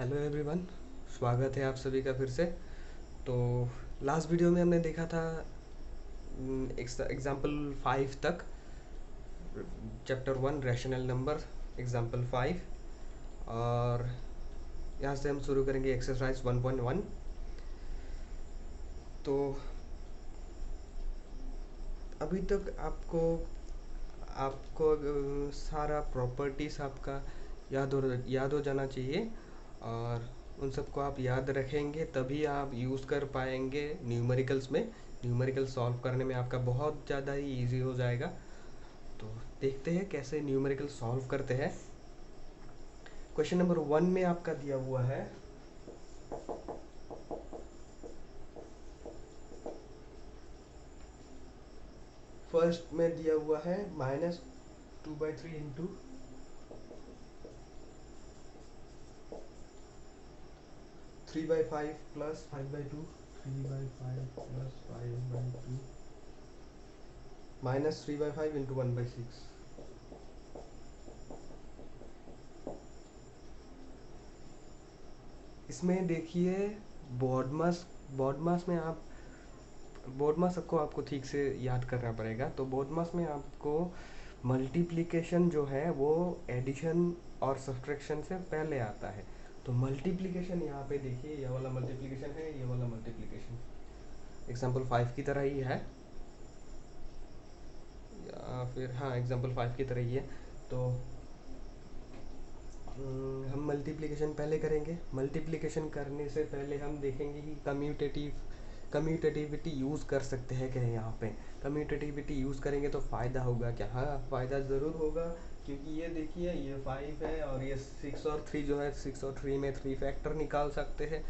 Hello everyone, स्वागत है आप सभी का फिर से। तो लास्ट वीडियो में हमने देखा था एग्जाम्पल 5 तक, चैप्टर 1 रैशनल नंबर एग्जाम्पल 5। और यहाँ से हम शुरू करेंगे एक्सरसाइज 1.1। तो अभी तक आपको आपको सारा प्रॉपर्टीज़ आपका याद हो जाना चाहिए, और उन सबको आप याद रखेंगे तभी आप यूज़ कर पाएंगे न्यूमेरिकल्स में। न्यूमेरिकल सॉल्व करने में आपका बहुत ज़्यादा ही इजी हो जाएगा। तो देखते हैं कैसे न्यूमेरिकल सॉल्व करते हैं। क्वेश्चन नंबर 1 में आपका दिया हुआ है फर्स्ट में दिया हुआ है -2/3 into 3/5 plus 5/2, 3/5 plus 5/2 minus 3/5 into 1/6। इसमें देखिए बॉडमास बॉडमास में आप बॉडमास सबको आपको ठीक से याद करना पड़ेगा। तो बॉडमास में आपको मल्टीप्लिकेशन जो है वो एडिशन और सब्ट्रैक्शन से पहले आता है। तो मल्टीप्लिकेशन यहाँ पे देखिए, ये वाला मल्टीप्लिकेशन है, ये वाला मल्टीप्लिकेशन एग्जाम्पल 5 की तरह ही है, या फिर हाँ एग्जाम्पल 5 की तरह ही है। तो हम मल्टीप्लिकेशन पहले करेंगे। मल्टीप्लिकेशन करने से पहले हम देखेंगे कि कम्यूटेटिविटी यूज़ कर सकते हैं क्या। यहाँ पे कम्यूटेटिविटी यूज़ करेंगे तो फ़ायदा होगा क्या? हाँ, फ़ायदा ज़रूर होगा, क्योंकि ये देखिए ये 5 है और ये 6 और 3 जो है, 6 और 3 में 3 फैक्टर निकाल सकते हैं।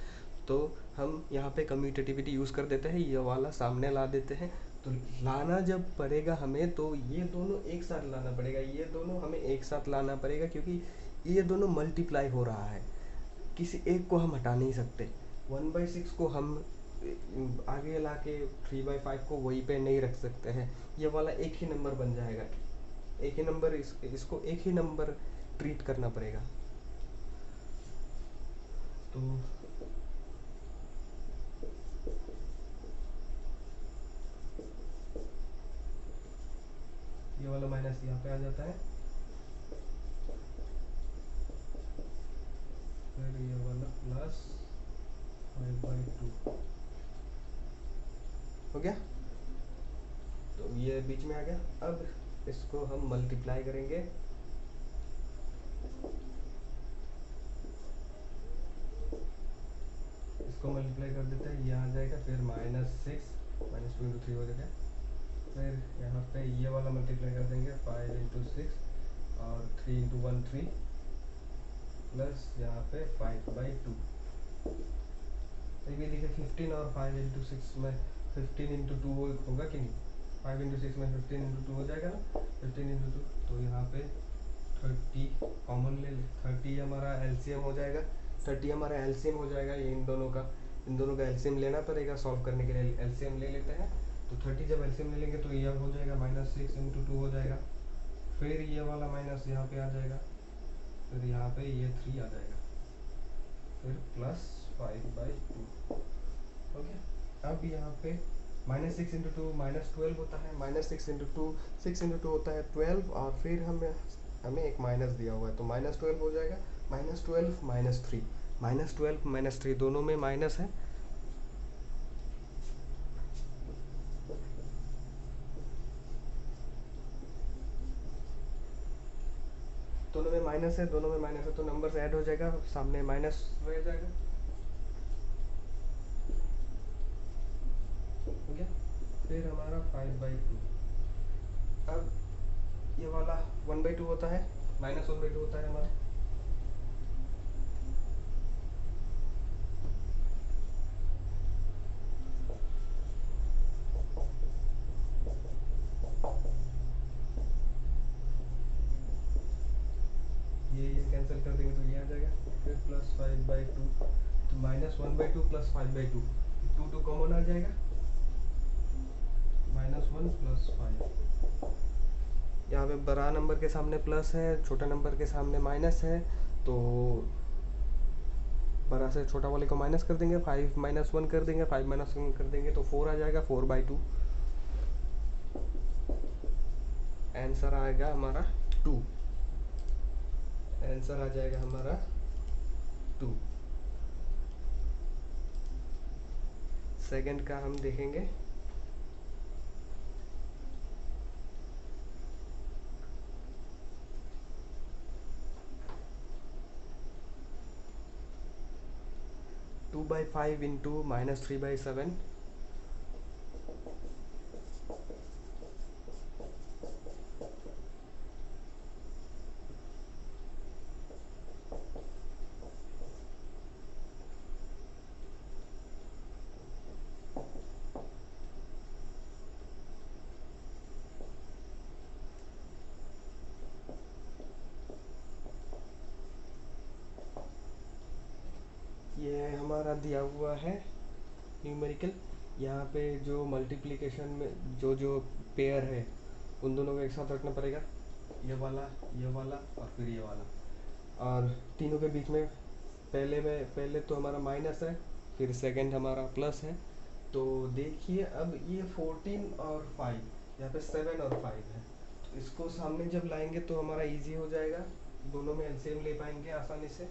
तो हम यहाँ पे कम्यूटेटिविटी यूज़ कर देते हैं, ये वाला सामने ला देते हैं। तो लाना जब पड़ेगा हमें, तो ये दोनों एक साथ लाना पड़ेगा, ये दोनों हमें एक साथ लाना पड़ेगा, क्योंकि ये दोनों मल्टीप्लाई हो रहा है। किसी एक को हम हटा नहीं सकते। 1/6 को हम आगे ला के 3/5 को वहीं पे नहीं रख सकते हैं। ये वाला एक ही नंबर बन जाएगा, एक ही नंबर, इसको एक ही नंबर ट्रीट करना पड़ेगा। तो ये वाला माइनस यहाँ पे आ जाता है, फिर ये वाला प्लस 5/2 हो गया। तो ये बीच में आ गया। अब इसको हम मल्टीप्लाई करेंगे, इसको मल्टीप्लाई कर देते हैं, ये आ जाएगा, फिर -6 -2 इंटू 3 हो जाएगा। फिर यहाँ पे ये वाला मल्टीप्लाई कर देंगे, 5 इंटू 6 और 3 इंटू 1 3, प्लस यहाँ पे 5/2। ये देखिए 15 और 5 इंटू 6 में 15 इंटू 2 होगा कि नहीं? 5 इंटू 6 में 15 इंटू 2 हो जाएगा ना, 15 इंटू 2। तो यहाँ पे 30 कॉमन ले ले, 30 हमारा एलसीएम हो जाएगा। 30 हमारा एलसीएम हो जाएगा। ये इन दोनों का एलसीएम लेना पड़ेगा सॉल्व करने के लिए। एलसीएम ले लेते हैं। तो 30 जब एलसीएम ले लेंगे तो ये हो जाएगा -6 इंटू 2 हो जाएगा। फिर ये वाला माइनस यहाँ पे आ जाएगा, फिर यहाँ पे ये 3 आ जाएगा, फिर प्लस 5/2 हो गया। अब यहाँ पे -6 इंटू 2 -12 होता है, -6 इंटू 2 6 इंटू 2 होता है 12, और फिर हमें एक माइनस दिया हुआ है, तो -12 हो जाएगा। -12 -3, -12 -3 दोनों में माइनस है। दोनों में माइनस है, दोनों में माइनस है, तो नंबर्स ऐड हो जाएगा, सामने माइनस रह जाएगा। हो गया। फिर हमारा 5/2। अब ये वाला 1/2 होता है, -1/2 होता है हमारा। ये कैंसिल कर देंगे तो ये आ जाएगा, फिर प्लस 5/2। तो -1/2 प्लस 5/2, 2 कॉमन आ जाएगा, -1 प्लस 5। यहाँ पे बड़ा नंबर के सामने प्लस है, छोटा नंबर के सामने माइनस है। तो बड़ा से छोटा वाले को माइनस कर देंगे, 5 माइनस 1 कर देंगे, 5 माइनस 1 कर देंगे तो 4 आ जाएगा, 4/2। आंसर आएगा हमारा 2। आंसर आ जाएगा हमारा 2। सेकंड का हम देखेंगे। 2/5 इंटू -3/7। ये हमारा दिया हुआ है न्यूमेरिकल। यहाँ पे जो मल्टीप्लिकेशन में जो जो पेयर है उन दोनों को एक साथ रखना पड़ेगा, ये वाला और फिर ये वाला। और तीनों के बीच में पहले तो हमारा माइनस है, फिर सेकंड हमारा प्लस है। तो देखिए अब ये 14 और 5, यहाँ पे 7 और 5 है, तो इसको सामने जब लाएंगे तो हमारा इजी हो जाएगा, दोनों में एलसीएम ले पाएंगे आसानी से।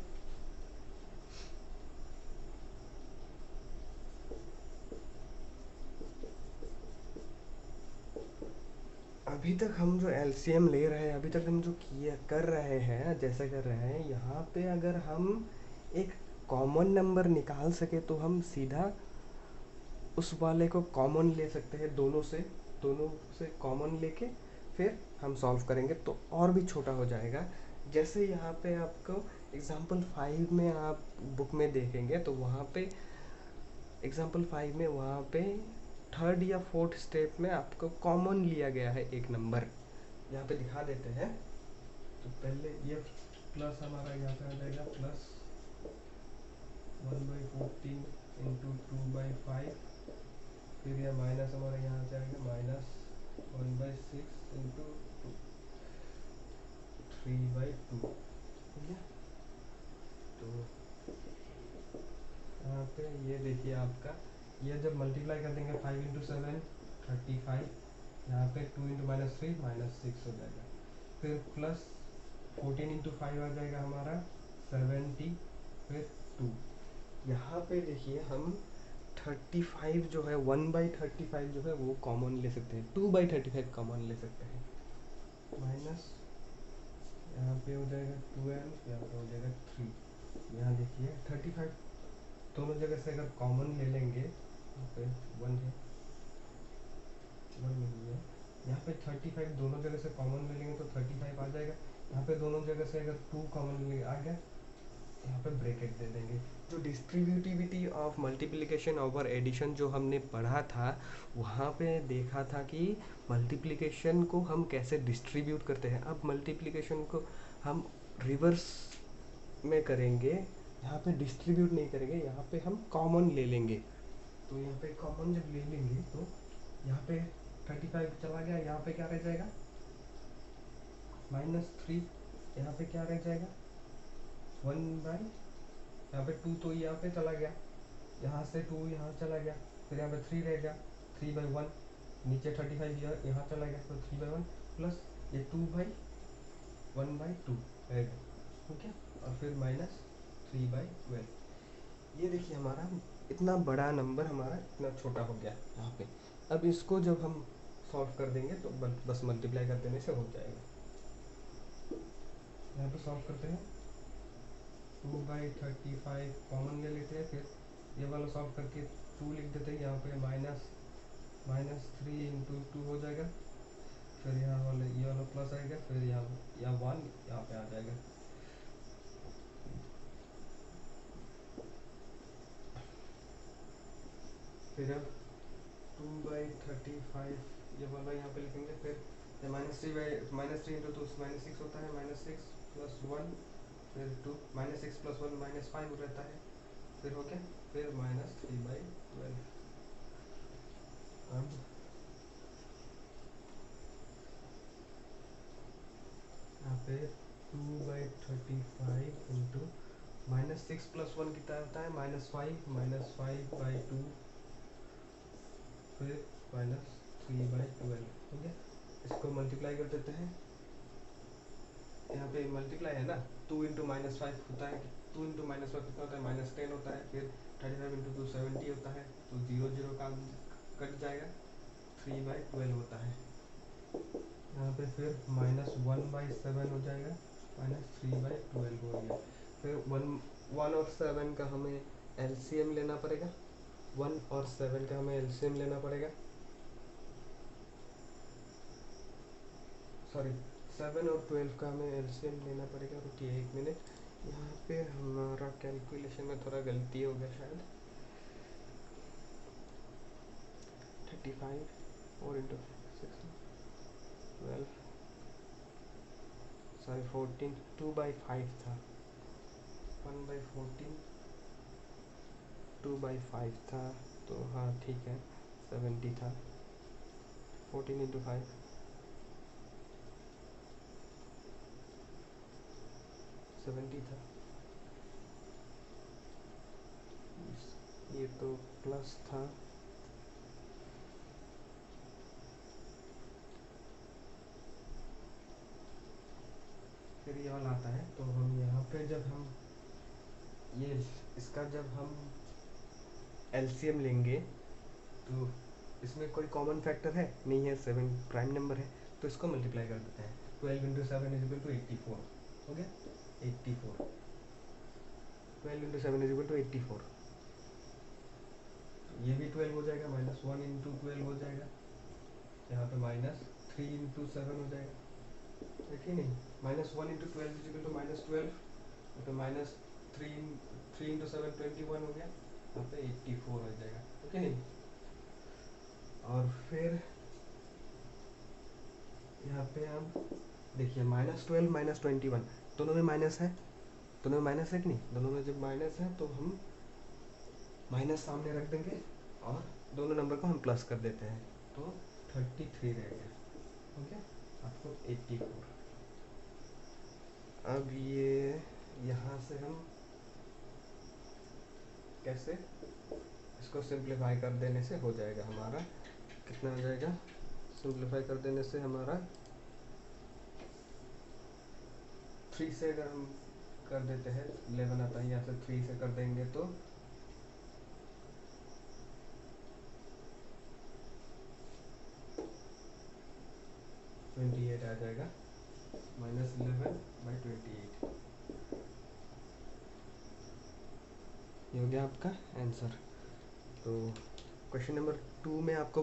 अभी तक हम जो एलसीएम ले रहे हैं, अभी तक हम जो किया कर रहे हैं, जैसे कर रहे हैं, यहाँ पे अगर हम एक कॉमन नंबर निकाल सके तो हम सीधा उस वाले को कॉमन ले सकते हैं, दोनों से कॉमन लेके फिर हम सॉल्व करेंगे तो और भी छोटा हो जाएगा। जैसे यहाँ पे आपको एग्जाम्पल 5 में आप बुक में देखेंगे तो वहाँ पे एग्जाम्पल 5 में वहाँ पे थर्ड या फोर्थ स्टेप में आपको कॉमन लिया गया है एक नंबर, यहाँ पे दिखा देते हैं। तो पहले ये प्लस हमारा यहाँ पे आ जाएगा प्लस 1/14 इंटू 2/5, फिर यह माइनस हमारा यहाँ आ जाएगा -1/6 इंटू 3/2। ठीक है, तो यहाँ पे ये देखिए आपका, ये जब मल्टीप्लाई कर देंगे 5 इंटू 7 35, यहाँ पे 2 इंटू -3 -6 हो जाएगा, फिर प्लस 14 इंटू 5 आ जाएगा हमारा 70, फिर 2। यहाँ पे देखिए हम 35 जो है 1/35 जो है वो कॉमन ले सकते हैं, 2/35 कॉमन ले सकते हैं, माइनस यहाँ पे हो जाएगा 12, यहाँ पे हो जाएगा 3। यहाँ देखिए 35 दोनों जगह से अगर कॉमन ले लेंगे, यहाँ पे 1 है, 1 नहीं है, यहाँ पे 35 दोनों जगह से कॉमन ले लेंगे तो 35 आ जाएगा। यहाँ पे दोनों जगह से अगर 2 कॉमन ले आ गया, यहाँ पे ब्रैकेट दे देंगे। जो distributivity of multiplication over addition जो हमने पढ़ा था, वहाँ पे देखा था कि मल्टीप्लिकेशन को हम कैसे डिस्ट्रीब्यूट करते हैं। अब मल्टीप्लिकेशन को हम रिवर्स में करेंगे, यहाँ पे डिस्ट्रीब्यूट नहीं करेंगे, यहाँ पे हम कॉमन ले लेंगे। तो यहाँ पे कॉमन जब ले लेंगे तो यहाँ पे 35 चला गया, यहाँ पे क्या रह जाएगा -3, यहाँ पे क्या रह जाएगा 1 यहाँ पे 2 तो यहाँ पे चला गया, यहाँ से 2 यहाँ चला गया, फिर यहाँ पे 3 रह गया, 3/1, नीचे 35 यहाँ चला गया तो 3/1 प्लस ये 2/1/2 रह गया। ठीक है, और फिर -3/12। ये देखिए हमारा इतना बड़ा नंबर हमारा इतना छोटा हो गया यहाँ पे। अब इसको जब हम सॉल्व कर देंगे तो बस मल्टीप्लाई कर देने से हो जाएगा। यहाँ पे सॉल्व करते हैं, 2/35 कॉमन ले लेते हैं, फिर ये वाला सॉल्व करके 2 लिख देते हैं, यहाँ पे -3 इंटू 2 हो जाएगा, फिर यहाँ वाला ये वाला प्लस आएगा, फिर यहाँ 1 यहाँ पे आ जाएगा। फिर अब 2/35 ये वाला यहाँ पे लिखेंगे, फिर -3 इंटू 2 -6 होता है, -6 प्लस 1 फिर 2 -6 प्लस 1 -5 रहता है, फिर हो गया, फिर -3/12। अब यहाँ पे 2/35 into minus six plus one कितना होता है, -5 -5/2, फिर -3/12। ठीक है, इसको मल्टीप्लाई कर देते हैं। यहाँ पे मल्टीप्लाई है ना, 2 × -5 होता है, 2 × -5 कितना होता है, -10 होता है। फिर 35 × 2 70 होता है, तो 0 0 का कट जाएगा, 3/12 होता है। यहाँ पे फिर -1/7 हो जाएगा, -3/12 हो गया। फिर 1 और 7 का हमें एलसीएम लेना पड़ेगा, 1 और 7 का हमें एलसीएम लेना पड़ेगा, सॉरी 7 और 12 का हमें एलसीएम लेना पड़ेगा। रुकिए 1 मिनट, यहाँ पे हमारा कैलकुलेशन में थोड़ा गलती हो गया शायद। 35 और इंटू 6 12, सॉरी 14, 2/5 था, 1/14 2/5 था, तो हाँ ठीक है 70 था, 14 × 5 70 था। ये तो प्लस था, फिर ये वाला आता है। तो हम यहाँ पे जब हम ये इसका जब हम एलसीएम लेंगे तो इसमें कोई कॉमन फैक्टर है नहीं है, 7 प्राइम नंबर है, तो इसको मल्टीप्लाई कर देते हैं। 12 × 7 = 84 हो गया, 84, 12 × 7 = 84। ये भी 12 हो जाएगा, -1 × 12 हो जाएगा, यहाँ पे -3 × 7 हो जाएगा, है कि नहीं। -1 × 12 = -12, तो -3 × 7 21 हो गया, यहाँ पे 84 हो जाएगा, है कि नहीं। और फिर यहाँ पे हम देखिए -12 -21 दोनों में माइनस है, दोनों में माइनस है कि नहीं, दोनों में जब माइनस है तो हम माइनस सामने रख देंगे और दोनों नंबर को हम प्लस कर देते हैं, तो 33 रह गया, हो गया आपको 84। अब ये यहाँ से हम कैसे इसको सिंप्लीफाई कर देने से हो जाएगा हमारा, कितना हो जाएगा, सिंप्लीफाई कर देने से हमारा 3 से अगर हम कर देते हैं 11 आता है, यहाँ से 3 से कर देंगे तो 28 आ जाएगा, -11/28। ये हो गया आपका आंसर। तो क्वेश्चन नंबर 2 में आपको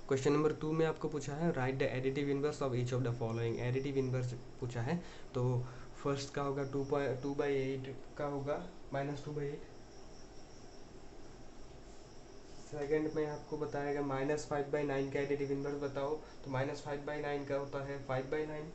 क्वेश्चन नंबर 2 में आपको पूछा है right the additive inverse of each of the following. Additive inverse पूछा है, तो फर्स्ट का होगा 2/8 का होगा -2/8। सेकंड में आपको बताएगा -5/9 का एडिटिव इनवर्स बताओ, तो -5/9 का होता है 5/9।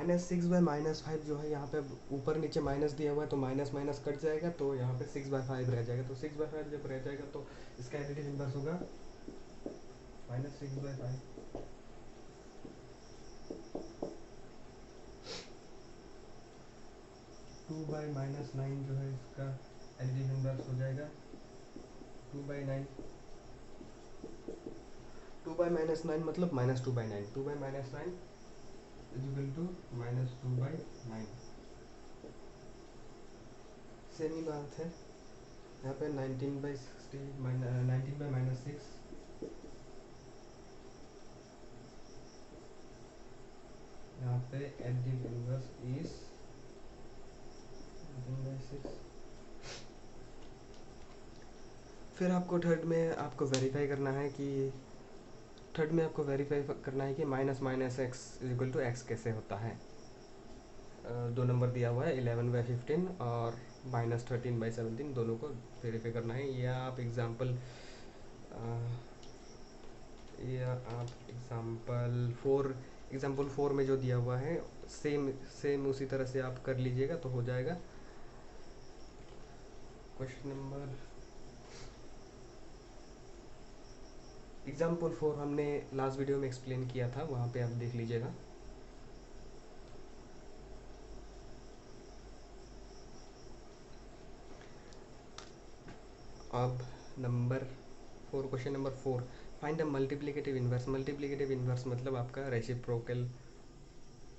-6/-5 जो है यहाँ पे ऊपर नीचे माइनस दिया हुआ है, तो माइनस माइनस कट जाएगा, तो यहाँ पे 6/5 रह जाएगा। तो 6/5 जब रह जाएगा तो इसका एडिटिव इनवर्स होगा -6/5। 2/-9 जो है इसका एडिटिव इनवर्स हो जाएगा 2/9। 2/-9 मतलब -2/9, 2/-9 = -2/9। सेम ही बात है यहाँ पे 19/6, यहाँ पे एडिटिव इनवर्स इज 19/6 फिर आपको थर्ड में आपको वेरीफाई करना है कि minus minus x is equal to x कैसे होता है। दो नंबर दिया हुआ है 11/15 और -13/17, दोनों को वेरीफाई करना है। या आप एग्जाम्पल 4 में जो दिया हुआ है सेम सेम उसी तरह से आप कर लीजिएगा तो हो जाएगा। क्वेश्चन नंबर एग्जाम्पल 4 हमने लास्ट वीडियो में एक्सप्लेन किया था, वहाँ पे आप देख लीजिएगा। अब question number 4, find the multiplicative inverse. Multiplicative inverse मतलब आपका रेसिप्रोकल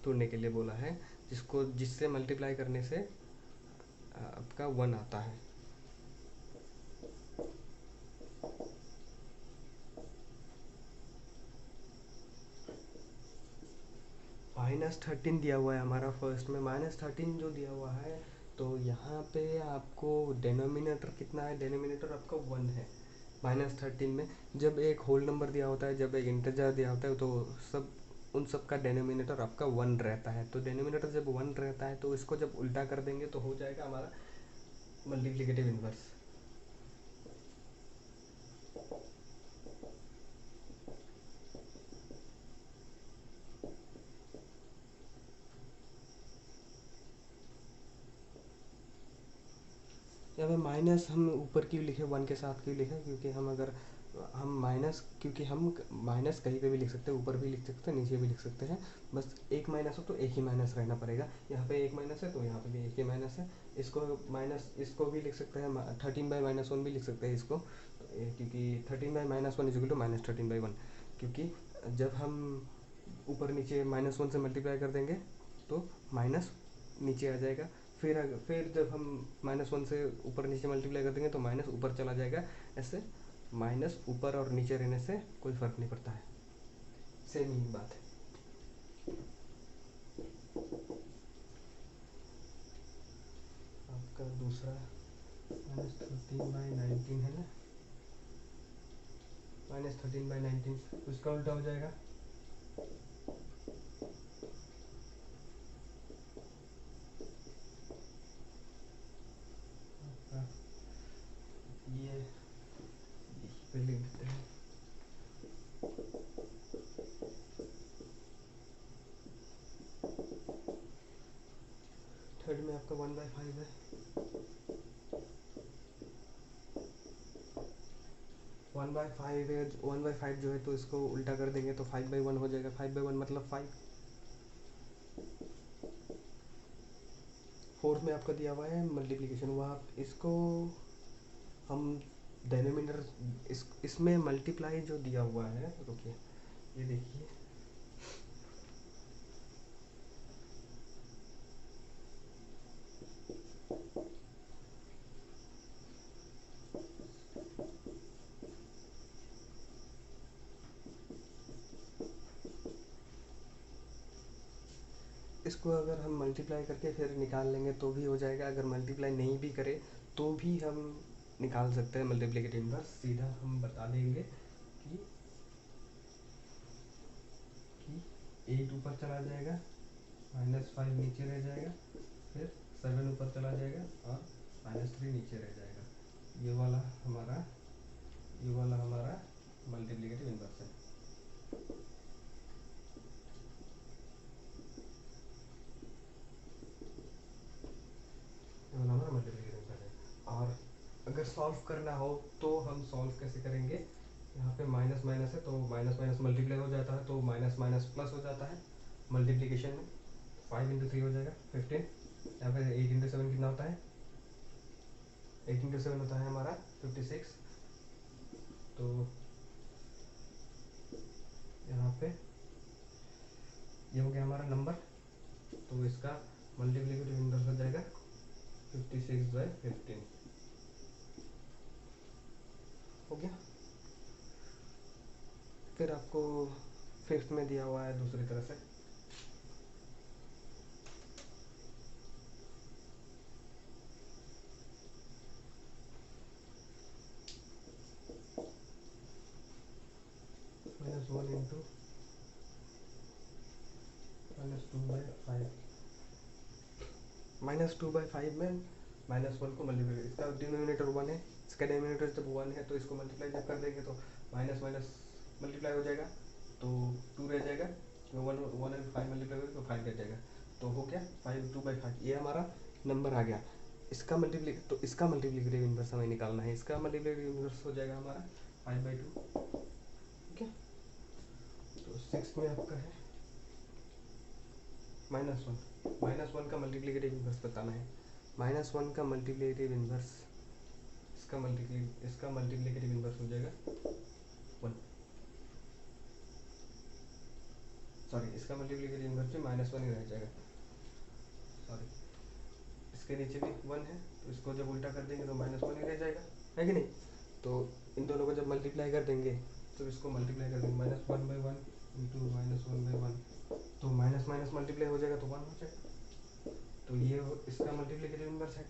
ढूंढने के लिए बोला है, जिससे मल्टीप्लाई करने से आपका 1 आता है। -13 दिया हुआ है हमारा फर्स्ट में। -13 जो दिया हुआ है तो यहाँ पे आपको डेनोमिनेटर कितना है, डेनोमिनेटर आपका 1 है। -13 में जब एक होल नंबर दिया होता है, जब एक इंटीजर दिया होता है तो उन सब का डेनोमिनेटर आपका 1 रहता है। तो डेनोमिनेटर जब 1 रहता है तो इसको जब उल्टा कर देंगे तो हो जाएगा हमारा मल्टीप्लिकेटिव इन्वर्स। यहाँ पे माइनस हम ऊपर क्यों लिखे, 1 के साथ क्यों लिखे, क्योंकि हम माइनस कहीं पे भी लिख सकते हैं, ऊपर भी लिख सकते हैं, नीचे भी लिख सकते हैं। बस एक माइनस हो तो एक ही माइनस रहना पड़ेगा। यहाँ पे एक माइनस है तो यहाँ पे भी एक ही माइनस है। इसको भी लिख सकते हैं 13/-1 भी लिख सकते हैं इसको, क्योंकि 13/-1 इज इक्वल टू -13/1, क्योंकि जब हम ऊपर नीचे -1 से मल्टीप्लाई कर देंगे तो माइनस नीचे आ जाएगा। फिर जब हम -1 से ऊपर नीचे मल्टीप्लाई कर देंगे तो माइनस ऊपर चला जाएगा। ऐसे माइनस ऊपर और नीचे रहने से कोई फ़र्क नहीं पड़ता है, सेम ही बात है। आपका दूसरा -13/19 है ना, -13/19 उसका उल्टा हो जाएगा आपका ये पे लिख देते हैं। थर्ड में आपका 1/5 है। 1/5 जो है तो इसको उल्टा कर देंगे तो 5/1 हो जाएगा। 5/1 मतलब 5। फोर्थ में आपका दिया हुआ है मल्टीप्लिकेशन, वहाँ इसको हम डेनोमिनेटर इसमें मल्टीप्लाई जो दिया हुआ है, रुकिए ये देखिए, इसको अगर हम मल्टीप्लाई करके फिर निकाल लेंगे तो भी हो जाएगा। अगर मल्टीप्लाई नहीं भी करें तो भी हम निकाल सकते हैं मल्टीप्लिकेटिव इन्वर्स। सीधा हम बता देंगे कि 8 ऊपर चला जाएगा, -5 नीचे रह जाएगा, फिर 7 ऊपर चला जाएगा और -3 नीचे रह जाएगा। ये वाला हमारा मल्टीप्लिकेटिव इन्वर्स है। ये वाला हमारा मल्टीप्लिकेटिव इन्वर्स है। और अगर सॉल्व करना हो तो हम सॉल्व कैसे करेंगे, यहाँ पे माइनस माइनस है तो माइनस माइनस मल्टीप्लाई हो जाता है तो माइनस माइनस प्लस हो जाता है मल्टीप्लिकेशन में। 5 × 3 हो जाएगा 15। यहाँ पे 8 × 7 कितना होता है, 8 × 7 होता है हमारा 56। तो यहाँ पे ये हो गया हमारा नंबर, तो इसका मल्टीप्लिकेटिव इन्वर्स हो जाएगा 56/15 हो गया। फिर आपको फिफ्थ में दिया हुआ है दूसरी तरह से, -2/5 में -1 को मल्टीप्लाई, इसका डिनोमिनेटर 1 है, इसका डिनोमिनेटर जब 1 है तो इसको मल्टीप्लाई जब कर देंगे तो माइनस माइनस मल्टीप्लाई हो जाएगा तो 2 रह जाएगा, 1 एंड 5 मल्टीप्लाई करेंगे तो 5 रह जाएगा, तो हो गया 2/5, ये हमारा नंबर आ गया। इसका मल्टीप्लिकेटिव इन्वर्स हमें निकालना है, इसका मल्टीप्लिकेटिव इन्वर्स हो जाएगा हमारा 5/2, ठीक है। तो 6 में आपका है -1 का मल्टीप्लिकेटिव इन्वर्स बताना है, -1 का मल्टीप्लिकेटिव इन्वर्स, इसका मल्टीप्लिकेटिव इन्वर्स हो जाएगा 1, सॉरी इसका मल्टीप्लिकेटिव इन्वर्स भी -1 ही रह जाएगा, सॉरी इसके नीचे भी 1 है तो इसको जब उल्टा कर देंगे तो -1 ही रह जाएगा, है कि नहीं। तो इन दोनों को जब मल्टीप्लाई कर देंगे तो इसको मल्टीप्लाई कर देंगे -1/1 इंटू -1/1, तो माइनस माइनस मल्टीप्लाई हो जाएगा तो 1 हो जाएगा, तो ये इसका मल्टीप्लिकेटिव इन्वर्स है।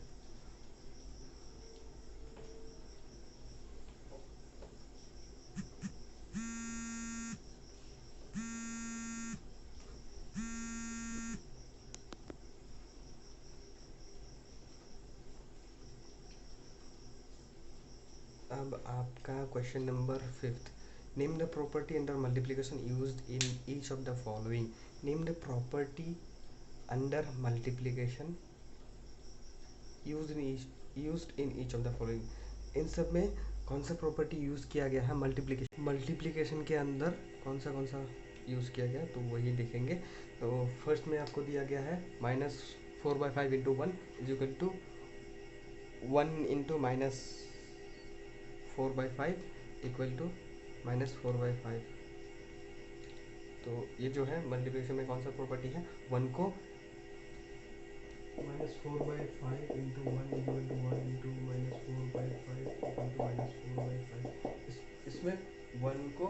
अब आपका question number 5th, name the property under multiplication used in each of the following. Name the property under multiplication used in each of the following. इन सब में कौन सा प्रॉपर्टी यूज़ किया गया है मल्टीप्लिकेशन के अंदर, कौन सा यूज़ किया गया तो वही देखेंगे। तो फर्स्ट में आपको दिया गया है -4/5 into 1 is equal to 1 into -4/5 equal to -4/5। तो ये जो है मल्टीप्लिकेशन में कौन सा प्रॉपर्टी है, 1 को -4/5 into 1 equal to 1 into -4/5 equal to -4/5। इसमें 1 को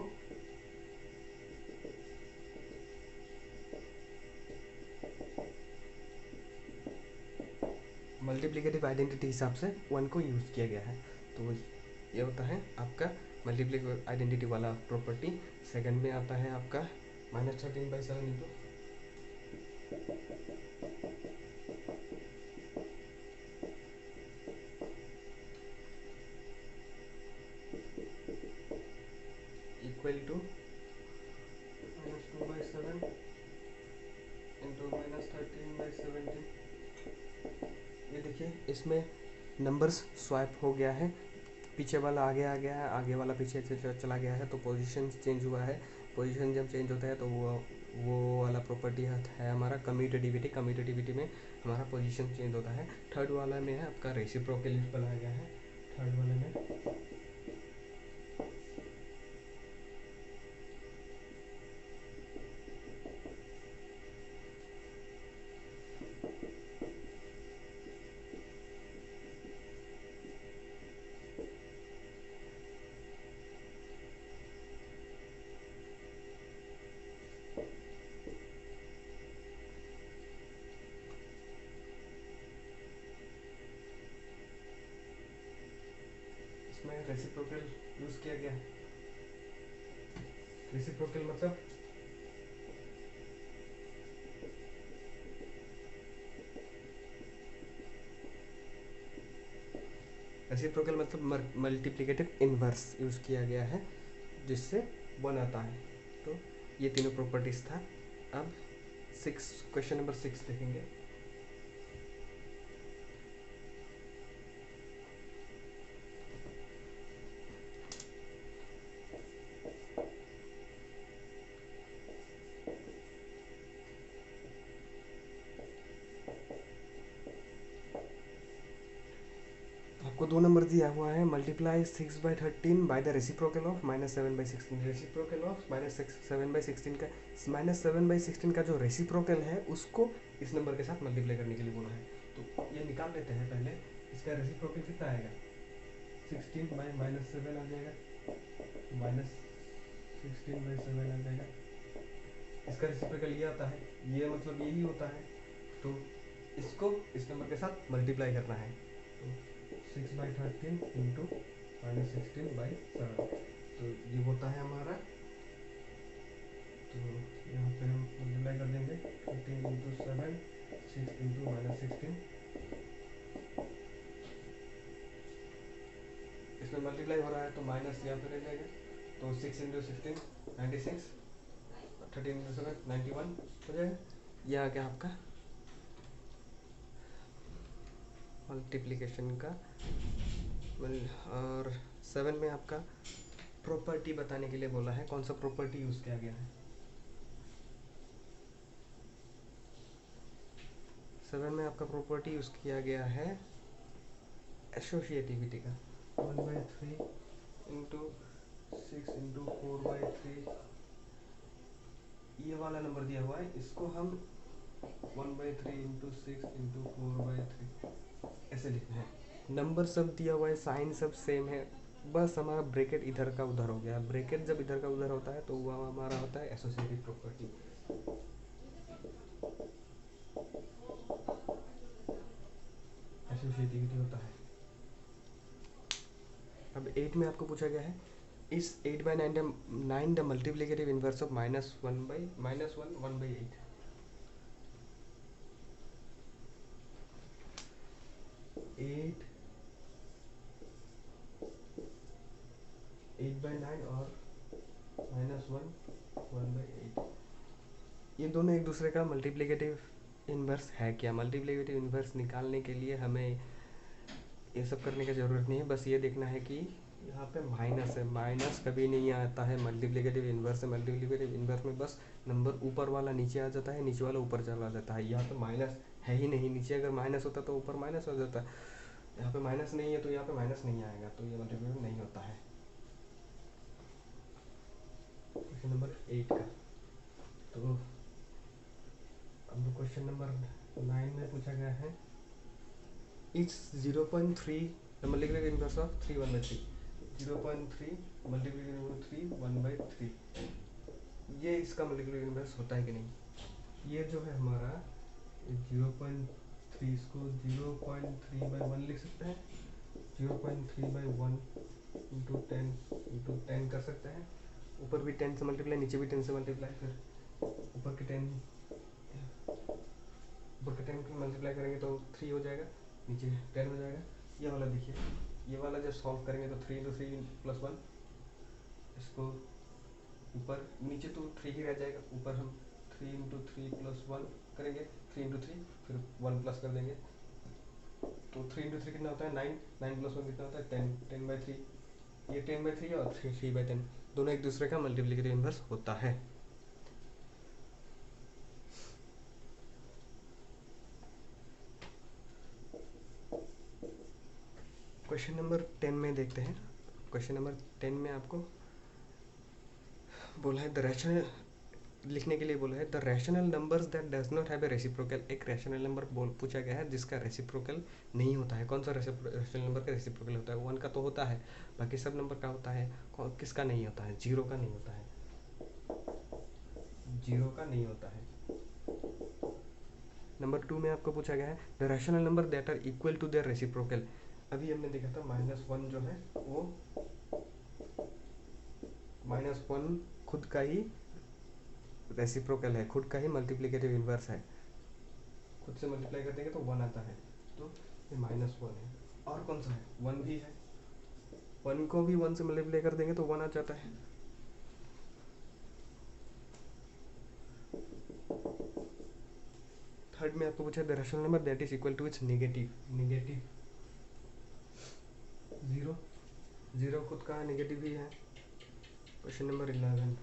मल्टीप्लिकेटिव आइडेंटिटी हिसाब से 1 को यूज़ किया गया है, तो ये होता है आपका मल्टीप्लिकेटिव आइडेंटिटी वाला प्रॉपर्टी। सेकंड में आता है आपका -13/7 इंटू इक्वल टू -2/7 इंटू -13/17। ये देखिए इसमें नंबर्स स्वाइप हो गया है, पीछे वाला आगे आ गया है, आगे वाला पीछे चला गया है, तो पोजीशन चेंज हुआ है। पोजीशन जब चेंज होता है तो वो वाला प्रॉपर्टी है हमारा कम्यूटेटिविटी में हमारा पोजीशन चेंज होता है। थर्ड वाला में है आपका रेसिप्रोकल बनाया गया है, थर्ड वाले में रेसिप्रोकल यूज किया गया है। रेसिप्रोकल मतलब मल्टीप्लिकेटिव इनवर्स यूज किया गया है जिससे 1 आता है। तो ये तीनों प्रॉपर्टीज था। अब क्वेश्चन नंबर 6 देखेंगे। आपको 2 नंबर दिया हुआ है, multiply 6/13 by the reciprocal of -7/16। Reciprocal of -7/16 का -7/16 का जो रेसिप्रोकल है उसको इस नंबर के साथ मल्टीप्लाई करने के लिए बोला है। तो ये निकाल लेते हैं पहले। इसका रेसिप्रोकल कितना आएगा, 16 बाय -7 आ जाएगा, -16/7 आ जाएगा। इसका रेसिप्रोकल ये आता है, ये मतलब यही होता है, तो इसको इस नंबर के साथ मल्टीप्लाई करना है। तो 6/13 इंटू -16/7, तो ये होता है हमारा। तो यहाँ पे हम मल्टीप्लाई कर देंगे 13 इंटू 7, 6 इंटू -16, मल्टीप्लाई हो रहा है तो माइनस यहाँ पे रह जाएगा, तो 6 इंटू 16 96, 13 इंटू 7 91 हो जाएगा। यह आ गया आपका मल्टीप्लिकेशन का। और 7 में आपका प्रॉपर्टी बताने के लिए बोला है, कौन सा प्रॉपर्टी यूज़ किया गया है। 7 में आपका प्रॉपर्टी यूज़ किया गया है एसोसिएटिविटी का। 1/3 इंटू 6 इंटू 4/3, ये वाला नंबर दिया हुआ है, इसको हम 1/3 इंटू 6 इंटू 4/3 ऐसे लिखना है। नंबर सब दिया हुआ है, साइन सब सेम है, बस हमारा ब्रैकेट इधर का उधर हो गया। ब्रैकेट जब इधर का उधर होता है तो वह हमारा होता है एसोसिएटिव प्रॉपर्टी। एसोसिएटिविटी होता है। अब 8 में आपको पूछा गया है, इस 8/9 द मल्टीप्लिकेटिव इनवर्स ऑफ -1 1/8। 8/9 और -1 1/8, ये दोनों एक दूसरे का मल्टीप्लिकेटिव इन्वर्स है क्या। मल्टीप्लिकेटिव इन्वर्स निकालने के लिए हमें ये सब करने की ज़रूरत नहीं है, बस ये देखना है कि यहाँ पे माइनस है। माइनस कभी नहीं आता है मल्टीप्लिकेटिव इन्वर्स है। मल्टीप्लिकेटिव इन्वर्स में बस नंबर ऊपर वाला नीचे आ जाता है, नीचे वाला ऊपर चला जाता है। यहाँ पे माइनस है ही नहीं, नीचे अगर माइनस होता तो ऊपर माइनस हो जाता है, यहाँ पे माइनस नहीं है तो यहाँ पे माइनस नहीं आएगा, तो ये मल्टीप्लिकेटिव नहीं होता है। क्वेश्चन नंबर 8 का। तो अब क्वेश्चन नंबर 9 में पूछा गया है, it's 0.3 the multiplicative inverse of 3 1/3। 0.3 multiplicative 3 1/3, ये इसका मल्टीप्लिकेटिव इनवर्स होता है कि नहीं। ये जो है हमारा 0.3, इसको 0.3/1 लिख सकते हैं। 0.3/1 इंटू 10 कर सकते हैं। ऊपर भी 10 से मल्टीप्लाई, नीचे भी 10 से मल्टीप्लाई, फिर ऊपर के 10 को मल्टीप्लाई करेंगे तो 3 हो जाएगा, नीचे 10 हो जाएगा। ये वाला देखिए, ये वाला जब सॉल्व करेंगे तो 3 इंटू 3 प्लस 1, इसको ऊपर नीचे तो 3 ही रह जाएगा, ऊपर हम 3 इंटू 3 प्लस 1 करेंगे, 3 इंटू 3 फिर 1 प्लस कर देंगे, तो 3 इंटू 3 कितना होता है 9, 9 प्लस 1 कितना होता है 10, 10/3। ये 10/3 और 3/10 दोनों एक दूसरे का मल्टीप्लिकेटिव इनवर्स होता है। क्वेश्चन नंबर 10 में देखते हैं। क्वेश्चन नंबर 10 में आपको बोला है द रैशनल, लिखने के लिए बोला है the rational numbers that does not have a reciprocal. एक रैशनल नंबर पूछा गया है जिसका रेसिप्रोकल नहीं होता है। कौन सा रैशनल नंबर का रेसिप्रोकल होता है। 1 का तो होता है, बाकी सब नंबर का होता है, किसका नहीं होता है। 0 का नहीं होता है, 0 का नहीं होता है। नंबर 2 में आपको पूछा गया है the rational number that are equal to their reciprocal. अभी हमने देखा था -1 जो है वो -1 खुद का ही रेसिप्रोकल है, खुद का ही मल्टीप्लिकेटिव इनवर्स है। खुद से मल्टीप्लाई कर देंगे तो 1 आता है, तो ये -1 है। और कौन सा है, 1 भी है, 1 को भी 1 से मल्टीप्लाई कर देंगे तो 1 आ जाता है। थर्ड में आपको पूछा the rational number that is equal to its negative. Negative 0, 0 खुद का नेगेटिव ही है। क्वेश्चन नंबर 11,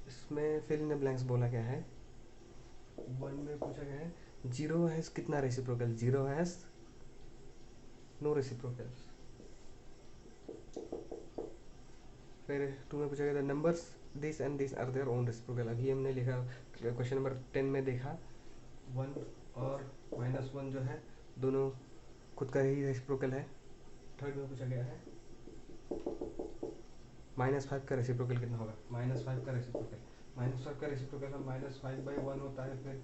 इसमें फिल इन द ब्लैंक्स बोला गया है। 1 में पूछा गया है 0 हैज कितना रेसिप्रोकल, 0 हैज नो रेसिप्रोकल। फिर 2 में पूछा गया था numbers this and this are their own reciprocal. अभी हमने लिखा क्वेश्चन नंबर 10 में देखा 1 और -1 जो है दोनों खुद का ही रेसिप्रोकल है। थर्ड में पूछा गया है -5 का रेसिप्रोकल कितना होगा। -5 का रेसिप्रोकल, -5 का रेसिप्रोकल हम -5/1 होता है, फिर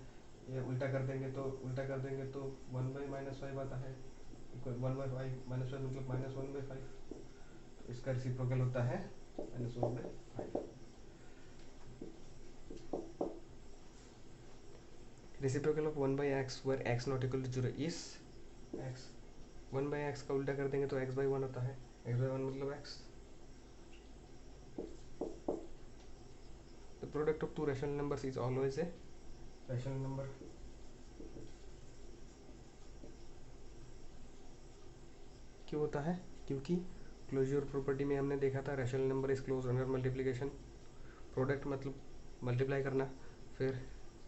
ये उल्टा कर देंगे तो 1/-5 आता है, 1/5 -5 मतलब -1/5, तो इसका रेसिप्रोकल होता है -1/5। Reciprocal of 1/x where x not equal to 0 is x। 1/x का उल्टा कर देंगे तो x/1 होता है, x/1 मतलब x। The product of to rational numbers is always a rational number. क्यों होता है? क्योंकि क्लोजर प्रॉपर्टी में हमने देखा था rational number is close under multiplication. Product मतलब मल्टीप्लाई करना। फिर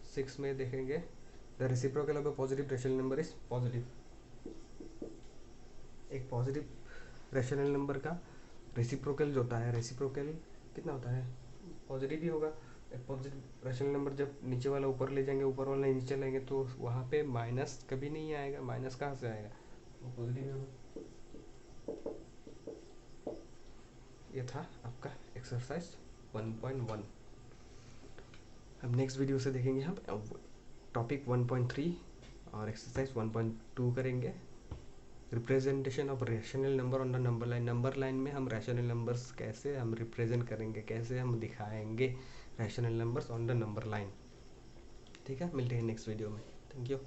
6 में देखेंगे the reciprocal of A positive rational number is positive. एक पॉजिटिव रैशनल नंबर का रेसिप्रोकल जो होता है, रेसिप्रोकल कितना होता है? पॉजिटिव ही होगा। एक पॉजिटिव रैशनल नंबर जब नीचे वाला ऊपर ले जाएंगे, ऊपर वाला नीचे लाएंगे तो वहाँ पे माइनस कभी नहीं आएगा। माइनस कहाँ से आएगा? वो पॉजिटिव ही होगा। ये था आपका एक्सरसाइज 1.1। अब नेक्स्ट वीडियो से देखेंगे हम टॉपिक 1.3 और एक्सरसाइज 1.2 करेंगे। Representation of rational number on the number line. Number line में हम रैशनल नंबर्स कैसे हम रिप्रेजेंट करेंगे, कैसे हम दिखाएंगे rational numbers on the number line. ठीक है, मिलते हैं नेक्स्ट वीडियो में। Thank you.